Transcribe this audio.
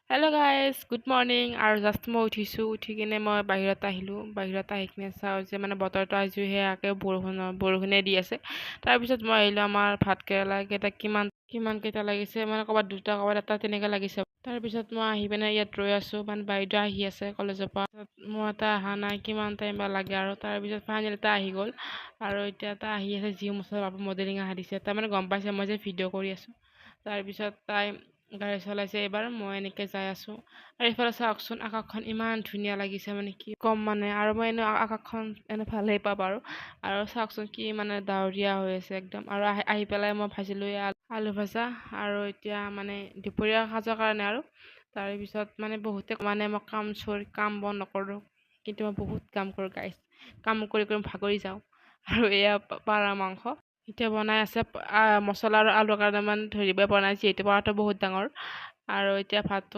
Hello' guys good morning. আৰু just মই উঠি কিনে মই বাহিৰত আহিলোঁ। বাহিৰত আহি কিনে চাওঁ যে বতৰটো আজি সেয়াকে বৰষুণে দি আছে। তাৰপিছত মই আহিলোঁ আমাৰ ভাত কেৰেলা কেইটা কিমান কেইটা লাগিছে, ক'ৰবাত দুটা ক'ৰবাত এটা তেনেকৈ লাগিছে। তাৰপিছত মই আহি পিনে ইয়াত ৰৈ আছোঁ, বাইদেউ আহি আছে কলেজৰ পৰা। মোৰ এটা অহা নাই, কিমান টাইম বা লাগে আৰু। তাৰপিছত ফাইনেল এটা আহি গ'ল আৰু এতিয়া এটা আহি আছে, যি মডেলিং অহা দিছে। তাৰমানে গম পাইছে মই যে ভিডিঅ' কৰি আছোঁ। তাৰপিছত তাই গাড়ী চলাইছে, এইবাৰ মই এনেকৈ যাই আছোঁ। আৰু এইফালে চাওকচোন, আকাশখন ইমান ধুনীয়া লাগিছে, কি ক'ম আৰু মই আকাশখন ভালেই পাওঁ বাৰু। আৰু চাওকচোন কি ডাৱৰীয়া হৈ আছে একদম। আৰু আহি পেলাই মই ভাজিলোঁ আলু ভাজা। আৰু এতিয়া দুপৰীয়া সাজৰ কাৰণে আৰু তাৰপিছত বহুতে মই কাম বন নকৰোঁ, কিন্তু মই বহুত কাম কৰোঁ গাইছ। কাম কৰি কৰি ভাগৰি যাওঁ। আৰু এয়া পাৰ মাংস এতিয়া বনাই আছে। মছলা আৰু আলুৰ কাৰণে ধৰিবই পৰা নাই, যিহেতু পাৰটো বহুত ডাঙৰ। আৰু এতিয়া ভাতটো